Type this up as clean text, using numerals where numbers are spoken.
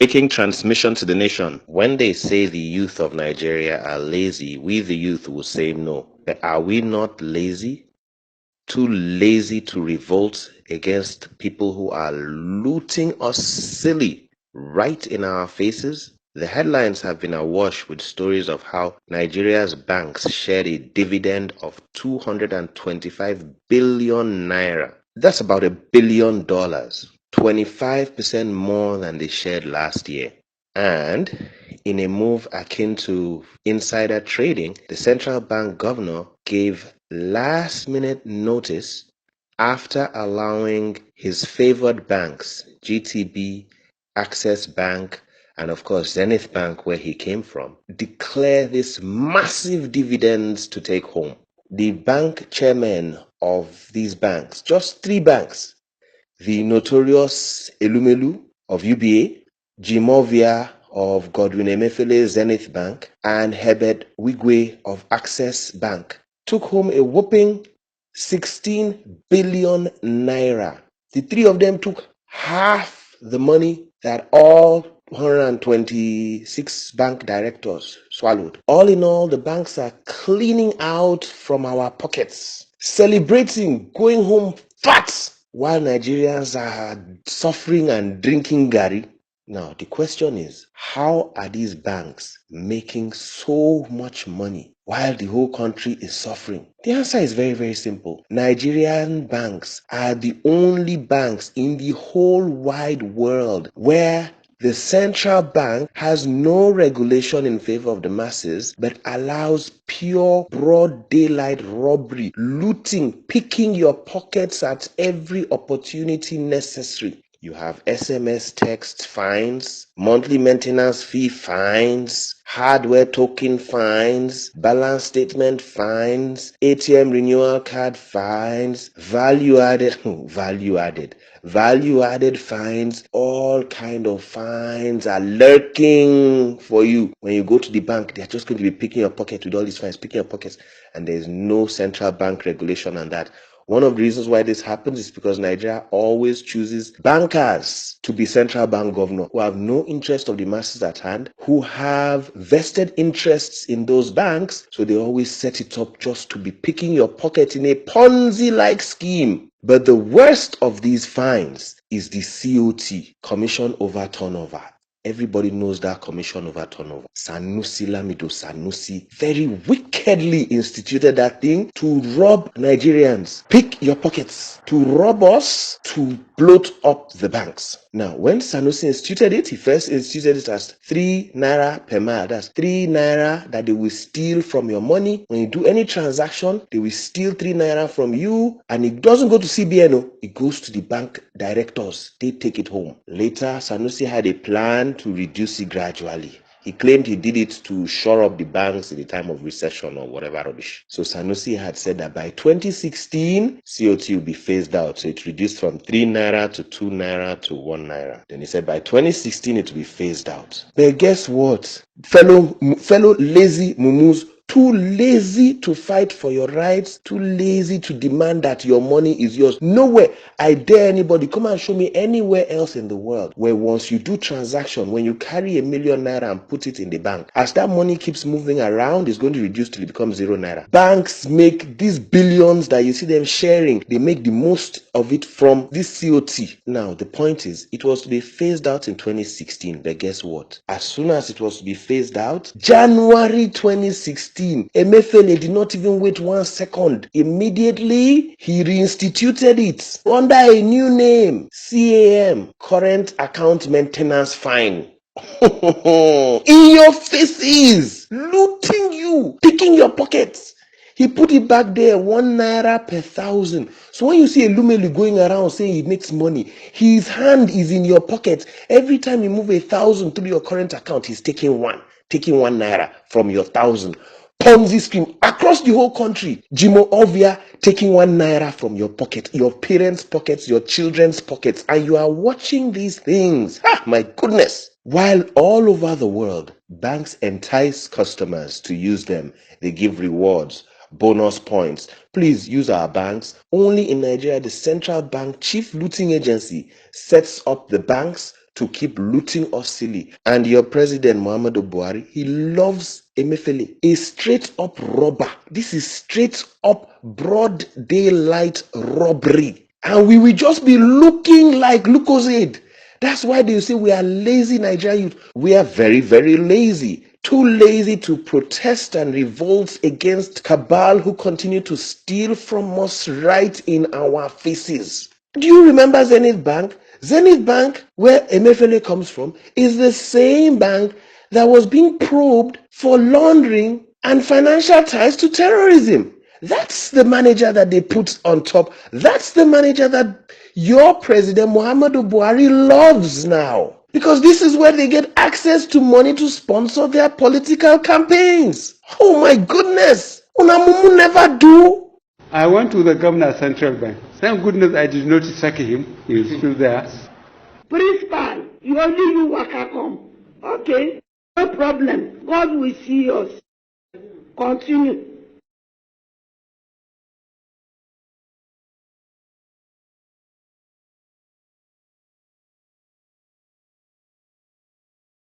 Making transmission to the nation. When they say the youth of Nigeria are lazy, we the youth will say no. But are we not lazy? Too lazy to revolt against people who are looting us silly right in our faces? The headlines have been awash with stories of how Nigeria's banks shared a dividend of 225 billion naira. That's about $1 billion, 25% more than they shared last year. And in a move akin to insider trading, the central bank governor gave last-minute notice after allowing his favored banks, GTB, Access Bank, and of course Zenith Bank, where he came from, declare these massive dividends to take home. The bank chairmen of these banks, just three banks, the notorious Elumelu of UBA, Jimovia of Godwin Emefiele Zenith Bank, and Herbert Wigwe of Access Bank, took home a whopping 16 billion naira. The three of them took half the money that all 126 bank directors swallowed. All in all, the banks are cleaning out from our pockets, celebrating, going home fat, while Nigerians are suffering and drinking gari. Now, the question is, how are these banks making so much money while the whole country is suffering? The answer is very, very simple. Nigerian banks are the only banks in the whole wide world where the central bank has no regulation in favor of the masses, but allows pure broad daylight robbery, looting, picking your pockets at every opportunity necessary. You have SMS text fines, monthly maintenance fee fines, hardware token fines, balance statement fines, ATM renewal card fines, value added fines, all kind of fines are lurking for you. When you go to the bank, they're just going to be picking your pocket with all these fines, picking your pockets, and there's no central bank regulation on that. One of the reasons why this happens is because Nigeria always chooses bankers to be central bank governor who have no interest of the masses at hand, who have vested interests in those banks, so they always set it up just to be picking your pocket in a Ponzi-like scheme. But the worst of these fines is the COT, Commission Over Turnover. Everybody knows that commission over turnover. Sanusi Lamido Sanusi very wickedly instituted that thing to rob Nigerians. Pick your pockets. To rob us, to bloat up the banks. Now, when Sanusi instituted it, he first instituted it as 3 naira per mile. That's 3 naira that they will steal from your money. When you do any transaction, they will steal 3 naira from you, and it doesn't go to CBN, it goes to the bank directors. They take it home. Later, Sanusi had a plan to reduce it gradually. He claimed he did it to shore up the banks in the time of recession or whatever rubbish. So Sanusi had said that by 2016, COT will be phased out. So it reduced from 3 naira to 2 naira to 1 naira. Then he said by 2016, it will be phased out. But guess what? Fellow lazy mumus, too lazy to fight for your rights, too lazy to demand that your money is yours. Nowhere, I dare anybody, come and show me anywhere else in the world where once you do transaction, when you carry a million naira and put it in the bank, as that money keeps moving around, it's going to reduce till it becomes 0 naira. Banks make these billions that you see them sharing, they make the most of it from this COT. Now, the point is, it was to be phased out in 2016, but guess what? As soon as it was to be phased out, January 2016, Emefiele did not even wait 1 second. Immediately, he reinstituted it under a new name, CAM, Current Account Maintenance Fine. In your faces, looting you, picking your pockets. He put it back there, 1 naira per 1,000. So when you see a Lumelu going around saying he makes money, his hand is in your pocket. Every time you move 1,000 through your current account, he's taking 1 naira from your 1,000. Ponzi scheme across the whole country. Jimo Ovia taking 1 naira from your pocket, your parents' pockets, your children's pockets, and you are watching these things. My goodness. While all over the world, banks entice customers to use them. They give rewards, bonus points. Please use our banks. Only in Nigeria, the central bank chief looting agency sets up the banks to keep looting us silly. And your president, Muhammadu Buhari, he loves Emefiele, a straight up robber. This is straight up broad daylight robbery. And we will just be looking like Lucozade. That's why they say we are lazy Nigerian youth. We are very, very lazy. Too lazy to protest and revolt against cabal who continue to steal from us right in our faces. Do you remember Zenith Bank? Zenith Bank, where Emefiele comes from, is the same bank that was being probed for laundering and financial ties to terrorism. That's the manager that they put on top. That's the manager that your president, Muhammadu Buhari, loves now. Because this is where they get access to money to sponsor their political campaigns. Oh my goodness. Unamumu never do. I went to the governor central bank. Thank goodness I did not sack him. He is still there. Principal, you only you waka come. Okay, no problem. God will see us. Continue.